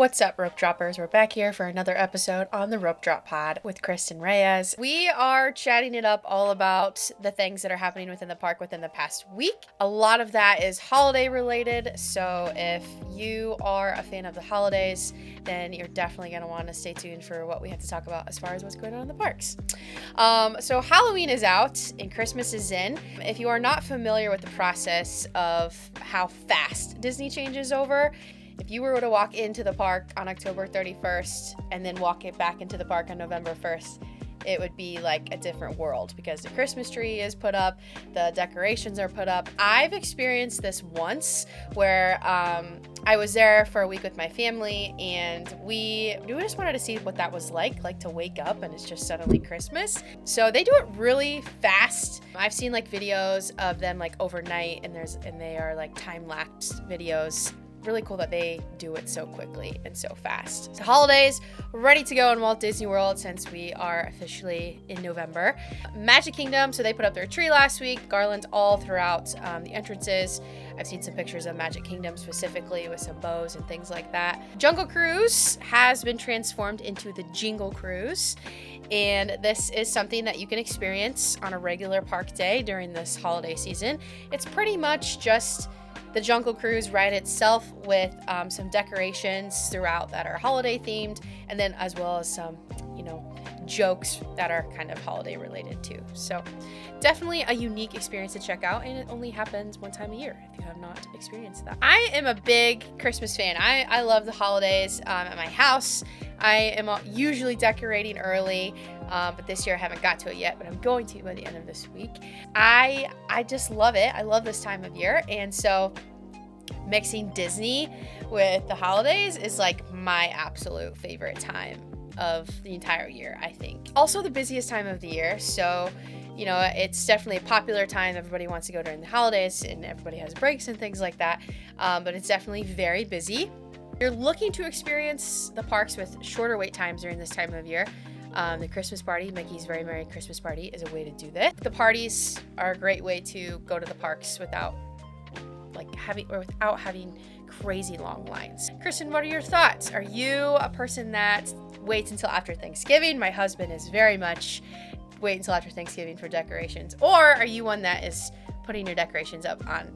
What's up, Rope Droppers? We're back here for another episode on the Rope Drop Pod with Kristen Reyes. We are chatting it up all about the things that are happening within the park within the past week. A lot of that is holiday related, so if you are a fan of the holidays, then you're definitely going to want to stay tuned for what we have to talk about as far as what's going on in the parks. So Halloween is out and Christmas is in. If you are not familiar with the process of how fast Disney changes over, if you were to walk into the park on October 31st and then walk it back into the park on November 1st, it would be like a different world because the Christmas tree is put up, the decorations are put up. I've experienced this once where I was there for a week with my family and we just wanted to see what that was like to wake up and it's just suddenly Christmas. So they do it really fast. I've seen like videos of them like overnight and they are like time-lapse videos. Really cool that they do it so quickly and so fast. So holidays, ready to go in Walt Disney World since we are officially in November. Magic Kingdom, so they put up their tree last week, garlands all throughout the entrances. I've seen some pictures of Magic Kingdom specifically with some bows and things like that. Jungle Cruise has been transformed into the Jingle Cruise. And this is something that you can experience on a regular park day during this holiday season. It's pretty much just the Jungle Cruise ride itself with some decorations throughout that are holiday themed, and then as well as some, jokes that are kind of holiday related too. So definitely a unique experience to check out, and it only happens one time a year if you have not experienced that. I am a big Christmas fan. I love the holidays at my house. I am usually decorating early, but this year I haven't got to it yet, but I'm going to by the end of this week. I just love it. I love this time of year, and so mixing Disney with the holidays is like my absolute favorite time of the entire year, I think. Also the busiest time of the year, so it's definitely a popular time. Everybody wants to go during the holidays and everybody has breaks and things like that, but it's definitely very busy. If you're looking to experience the parks with shorter wait times during this time of year, the Christmas party, Mickey's Very Merry Christmas Party, is a way to do this. The parties are a great way to go to the parks without having crazy long lines. Kristen, what are your thoughts? Are you a person that waits until after Thanksgiving? My husband is very much wait until after Thanksgiving for decorations. Or are you one that is putting your decorations up on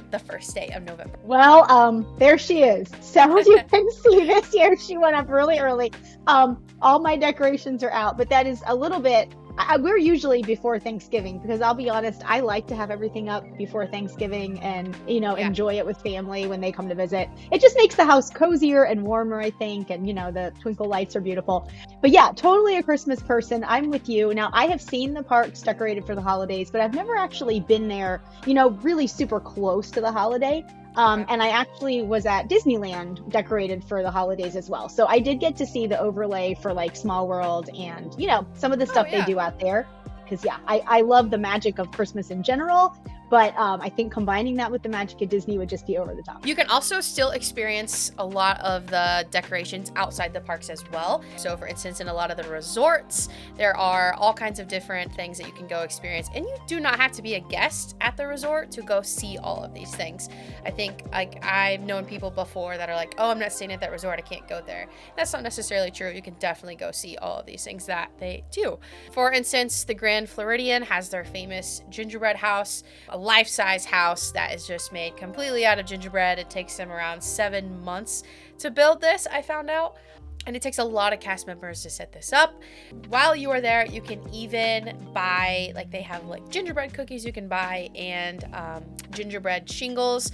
the first day of November? Well, there she is. So you can see this year she went up really early. All my decorations are out, but that is a little bit, we're usually before Thanksgiving because I'll be honest, I like to have everything up before Thanksgiving and, enjoy it with family when they come to visit. It just makes the house cozier and warmer, I think. And, the twinkle lights are beautiful. But yeah, totally a Christmas person. I'm with you. Now, I have seen the parks decorated for the holidays, but I've never actually been there, really super close to the holiday. And I actually was at Disneyland decorated for the holidays as well. So I did get to see the overlay for like Small World and, some of the stuff they do out there. Because, I love the magic of Christmas in general. But I think combining that with the magic of Disney would just be over the top. You can also still experience a lot of the decorations outside the parks as well. So for instance, in a lot of the resorts, there are all kinds of different things that you can go experience. And you do not have to be a guest at the resort to go see all of these things. I think I've known people before that are like, oh, I'm not staying at that resort, I can't go there. That's not necessarily true. You can definitely go see all of these things that they do. For instance, the Grand Floridian has their famous gingerbread house, a life-size house that is just made completely out of gingerbread. It takes them around 7 months to build this, I found out. And it takes a lot of cast members to set this up. While you are there, you can even buy, they have gingerbread cookies you can buy and gingerbread shingles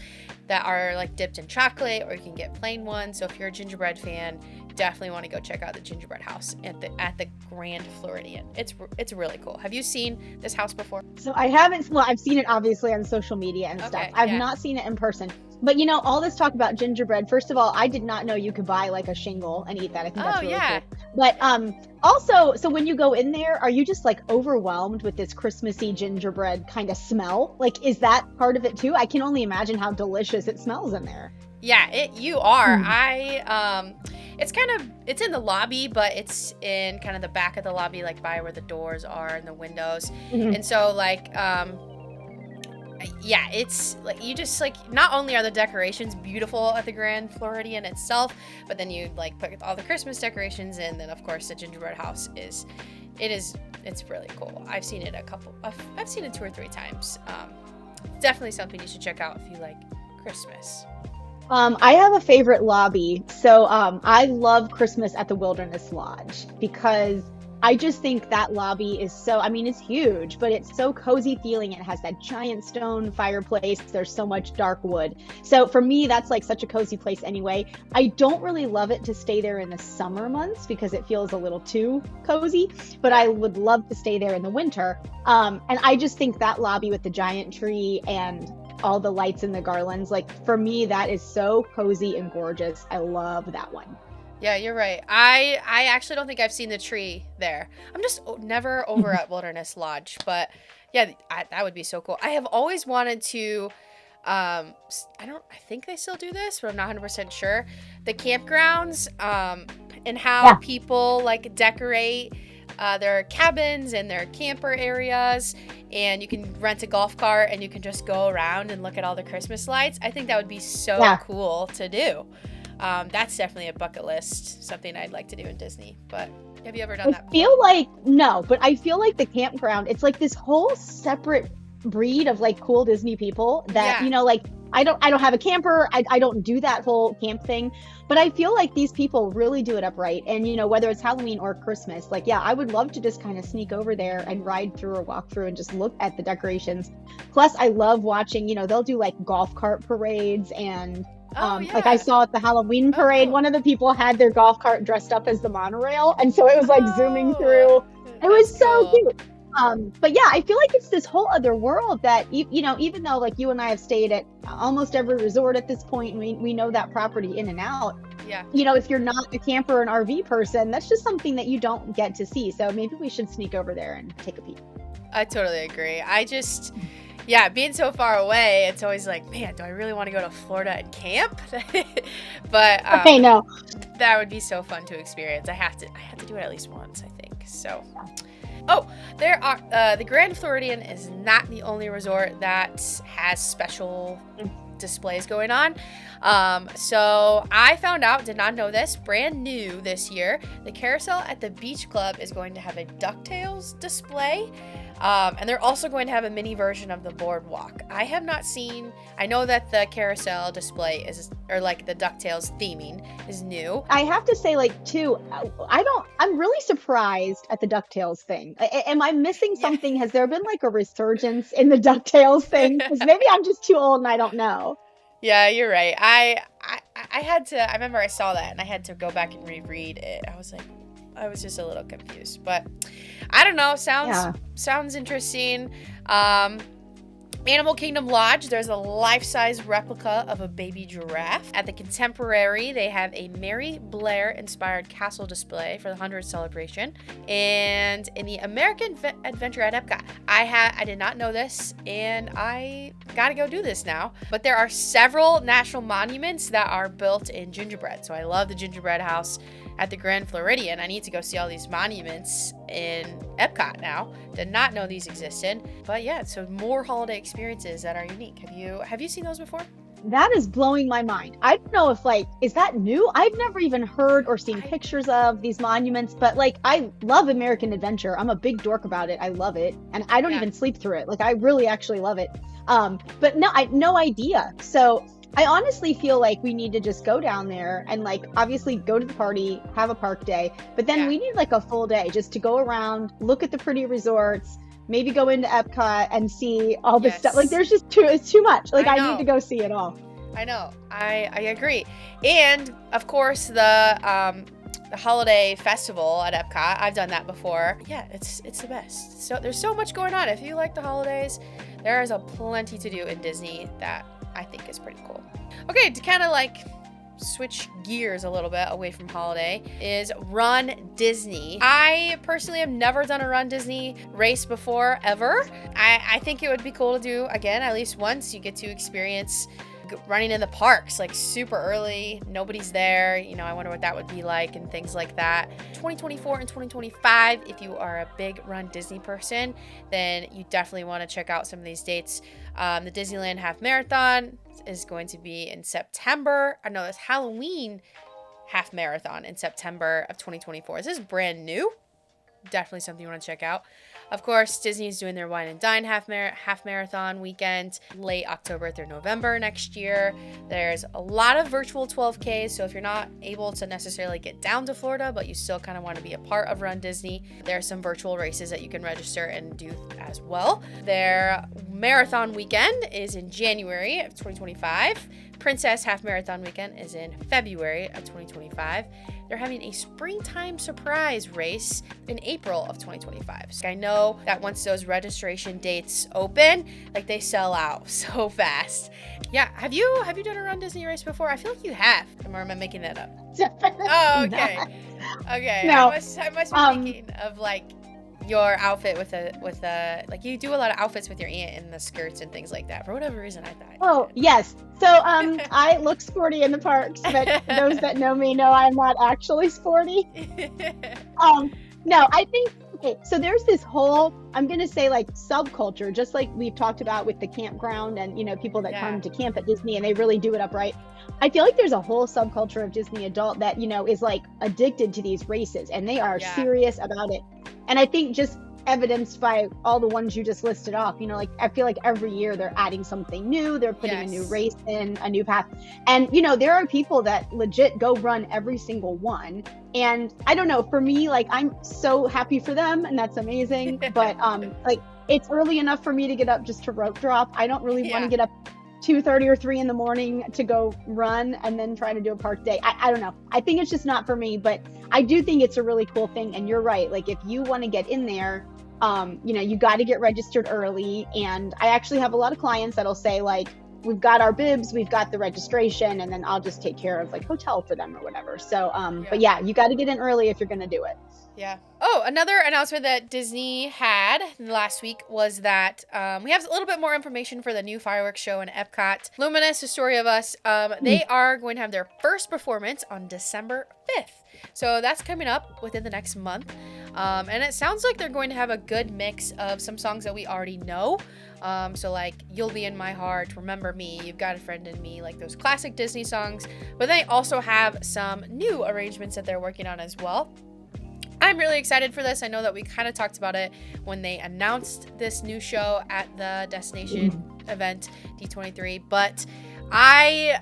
that are dipped in chocolate, or you can get plain ones. So if you're a gingerbread fan, definitely want to go check out the gingerbread house at the Grand Floridian. It's really cool. Have you seen this house before? So I haven't. Well, I've seen it obviously on social media and stuff. I've not seen it in person. But all this talk about gingerbread, first of all, I did not know you could buy a shingle and eat that. I think that's really cool. But also, so when you go in there, are you just overwhelmed with this Christmassy gingerbread kind of smell? Is that part of it too? I can only imagine how delicious it smells in there. Yeah, you are. It's in the lobby, but it's in kind of the back of the lobby, by where the doors are and the windows. Mm-hmm. And so yeah, it's like you just like not only are the decorations beautiful at the Grand Floridian itself, but then you like put all the Christmas decorations in. Then of course the gingerbread house it's really cool. I've seen it I've seen it 2 or 3 times. Definitely something you should check out if you like Christmas. I have a favorite lobby. So I love Christmas at the Wilderness Lodge because I just think that lobby is so, I mean, it's huge, but it's so cozy feeling. It has that giant stone fireplace. There's so much dark wood. So for me, that's like such a cozy place anyway. I don't really love it to stay there in the summer months because it feels a little too cozy, but I would love to stay there in the winter. And I just think that lobby with the giant tree and all the lights and the garlands, like for me, that is so cozy and gorgeous. I love that one. Yeah, you're right. I actually don't think I've seen the tree there. I'm just never over at Wilderness Lodge, but yeah, that would be so cool. I have always wanted to, I think they still do this, but I'm not 100% sure. The campgrounds, and how people like decorate their cabins and their camper areas, and you can rent a golf cart and you can just go around and look at all the Christmas lights. I think that would be so cool to do. That's definitely a bucket list, something I'd like to do in Disney. But have you ever done that before? But I feel like the campground, it's like this whole separate breed of like cool Disney people that, you know, like I don't have a camper. I don't do that whole camp thing, but I feel like these people really do it upright. And, you know, whether it's Halloween or Christmas, like, yeah, I would love to just kind of sneak over there and ride through or walk through and just look at the decorations. Plus I love watching, you know, they'll do like golf cart parades and like I saw at the Halloween parade, one of the people had their golf cart dressed up as the monorail. And so it was like zooming through. It was so cute. But yeah, I feel like it's this whole other world that, you know, even though like you and I have stayed at almost every resort at this point, and we know that property in and out. Yeah. You know, if you're not a camper or an RV person, that's just something that you don't get to see. So maybe we should sneak over there and take a peek. I totally agree. Yeah, being so far away, it's always like, man, do I really want to go to Florida and camp? But I know that would be so fun to experience. I have to do it at least once, I think. So, the Grand Floridian is not the only resort that has special displays going on. So I found out, did not know this, brand new this year, the carousel at the beach club is going to have a DuckTales display. And they're also going to have a mini version of the boardwalk. I have not seen, I know that the carousel display or like the DuckTales theming is new. I have to say, like, too, I'm really surprised at the DuckTales thing. Am I missing something? Has there been like a resurgence in the DuckTales thing? Because maybe I'm just too old and I don't know. Yeah, you're right. I remember I saw that and I had to go back and reread it. I was just a little confused, but I don't know. Sounds interesting. Animal Kingdom Lodge, there's a life-size replica of a baby giraffe. At the Contemporary, they have a Mary Blair-inspired castle display for the 100th celebration. And in the American Adventure at Epcot, I did not know this, and I gotta go do this now. But there are several national monuments that are built in gingerbread. So I love the gingerbread house at the Grand Floridian. I need to go see all these monuments in Epcot now. Did not know these existed. But yeah, so more holiday experiences that are unique. Have you seen those before? That is blowing my mind. I don't know if is that new? I've never even heard or seen pictures of these monuments, but like I love American Adventure. I'm a big dork about it. I love it. And I don't even sleep through it. Like I really actually love it. But no, I had no idea. So I honestly feel like we need to just go down there and like obviously go to the party, have a park day, but then we need like a full day just to go around, look at the pretty resorts, maybe go into Epcot and see all this stuff. Like there's just it's too much. Like I need to go see it all. I know. I agree. And of course the holiday festival at Epcot. I've done that before. Yeah, it's the best. So there's so much going on. If you like the holidays, there is a plenty to do in Disney that I think is pretty cool. Okay, to kind of like switch gears a little bit away from holiday is RunDisney. I personally have never done a RunDisney race before, ever. I think it would be cool to do again at least once. You get to experience running in the parks like super early, nobody's there, you know, I wonder what that would be like and things like that. 2024 and 2025, if you are a big Run Disney person, then you definitely want to check out some of these dates. The Disneyland Half Marathon is going to be in September. I know it's Halloween Half Marathon in September of 2024. This is brand new. Definitely something you want to check out. Of course, Disney's doing their Wine and Dine half marathon weekend, late October through November next year. There's a lot of virtual 12Ks, so if you're not able to necessarily get down to Florida, but you still kind of want to be a part of Run Disney, there are some virtual races that you can register and do as well. Their marathon weekend is in January of 2025. Princess Half Marathon weekend is in February of 2025. They're having a springtime surprise race in April of 2025. So I know that once those registration dates open, like they sell out so fast. Yeah, have you done a Run Disney race before? I feel like you have. Or am I making that up? Oh, okay. Okay. No. I must be thinking of like your outfit with a like you do a lot of outfits with your aunt and the skirts and things like that. For whatever reason, I thought. Oh, yes. So I look sporty in the parks, but those that know me know I'm not actually sporty. No, I think, okay, so there's this whole, I'm going to say like subculture, just like we've talked about with the campground and, you know, people that come to camp at Disney and they really do it upright. I feel like there's a whole subculture of Disney adult that, you know, is like addicted to these races and they are serious about it. And I think just evidenced by all the ones you just listed off, you know, like I feel like every year they're adding something new, they're putting a new race in, a new path. And, you know, there are people that legit go run every single one. And I don't know, for me, like I'm so happy for them and that's amazing. But like it's early enough for me to get up just to rope drop. I don't really want to get up 2:30 or 3 in the morning to go run and then try to do a park day. I don't know. I think it's just not for me, but I do think it's a really cool thing. And you're right. Like if you want to get in there, you know, you got to get registered early. And I actually have a lot of clients that'll say like, we've got our bibs, we've got the registration, and then I'll just take care of like hotel for them or whatever. So, but yeah, you got to get in early if you're going to do it. Yeah. Oh, another announcement that Disney had last week was that we have a little bit more information for the new fireworks show in Epcot. Luminous, The Story of Us, they are going to have their first performance on December 5th. So that's coming up within the next month. And it sounds like they're going to have a good mix of some songs that we already know. So like You'll Be in My Heart, Remember Me, You've Got a Friend in Me, like those classic Disney songs. But they also have some new arrangements that they're working on as well. I'm really excited for this. I know that we kind of talked about it when they announced this new show at the Destination event, D23, but I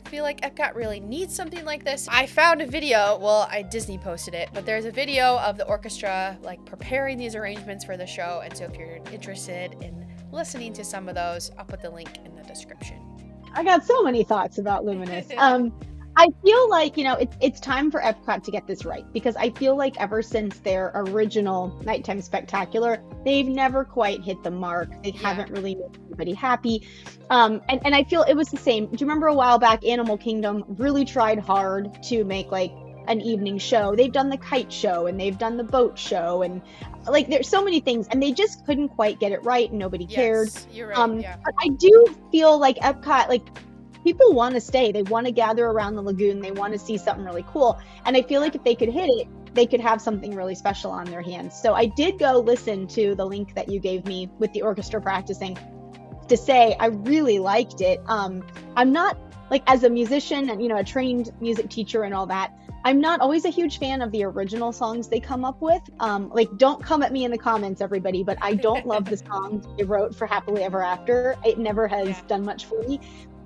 feel like Epcot really needs something like this. I found a video, well, Disney posted it, but there's a video of the orchestra like preparing these arrangements for the show, and so if you're interested in listening to some of those, I'll put the link in the description. I got so many thoughts about Luminous. I feel like, you know, it's time for Epcot to get this right, because I feel like ever since their original Nighttime Spectacular, they've never quite hit the mark. They haven't really made anybody happy. And I feel it was the same. Do you remember a while back, Animal Kingdom really tried hard to make like an evening show? They've done the kite show and they've done the boat show, and like there's so many things, and they just couldn't quite get it right and nobody cared. You're right. But I do feel like Epcot, like, people want to stay. They want to gather around the lagoon. They want to see something really cool. And I feel like if they could hit it, they could have something really special on their hands. So I did go listen to the link that you gave me with the orchestra practicing to say I really liked it. I'm not, like, as a musician and, you know, a trained music teacher and all that, I'm not always a huge fan of the original songs they come up with. Like, don't come at me in the comments, everybody, but I don't love the songs they wrote for Happily Ever After. It never has done much for me.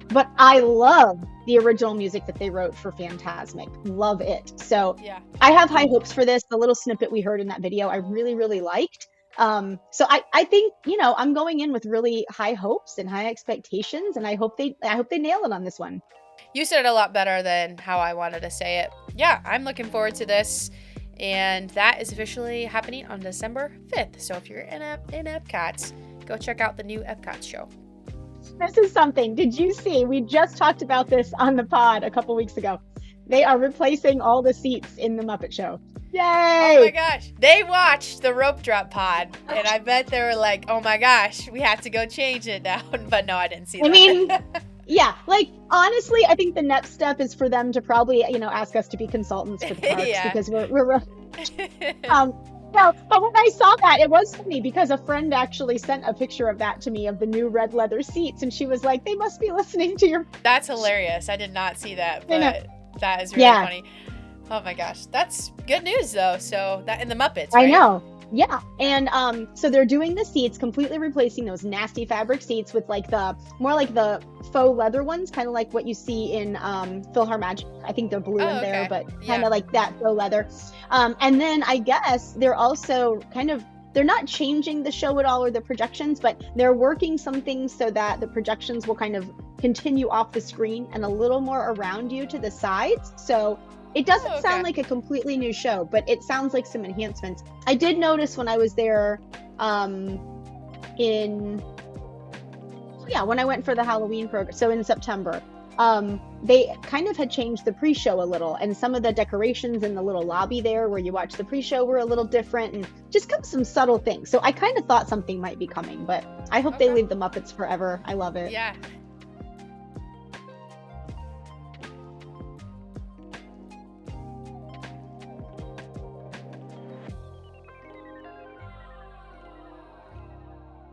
But I love the original music that they wrote for Fantasmic. Love it. So I have high hopes for this. The little snippet we heard in that video, I really, really liked. So I think, you know, I'm going in with really high hopes and high expectations, and I hope they nail it on this one. You said it a lot better than how I wanted to say it. Yeah, I'm looking forward to this. And that is officially happening on December 5th. So if you're in Epcot, go check out the new Epcot show. This is something. Did you see? We just talked about this on the pod a couple weeks ago. They are replacing all the seats in the Muppet Show. Oh my Yay! gosh. They watched the rope drop pod, and I bet they were like, oh my gosh, we have to go change it now. But no, I didn't see I that. mean, yeah, like honestly, I think the next step is for them to probably, ask us to be consultants for the parks Yeah. because we're no, but when I saw that, it was funny because a friend actually sent a picture of that to me of the new red leather seats, and she was like, "They must be listening to your." That's hilarious. I did not see that, I know. but that is really Yeah. funny. Oh my gosh. That's good news though. So that in the Muppets, I right? know. Yeah. And so they're doing the seats, completely replacing those nasty fabric seats with like the more like the faux leather ones, kind of like what you see in PhilharMagic. I think they're blue in there, okay. but kind Yeah. of like that faux leather. And then I guess they're also they're not changing the show at all or the projections, but they're working some things so that the projections will kind of continue off the screen and a little more around you to the sides. So it doesn't okay. sound like a completely new show, but it sounds like some enhancements. I did notice when I was there when I went for the Halloween program, so in September, they kind of had changed the pre-show a little, and some of the decorations in the little lobby there where you watch the pre-show were a little different, and just some subtle things. So I kind of thought something might be coming, but I hope they Okay. leave the Muppets forever. I love it. Yeah.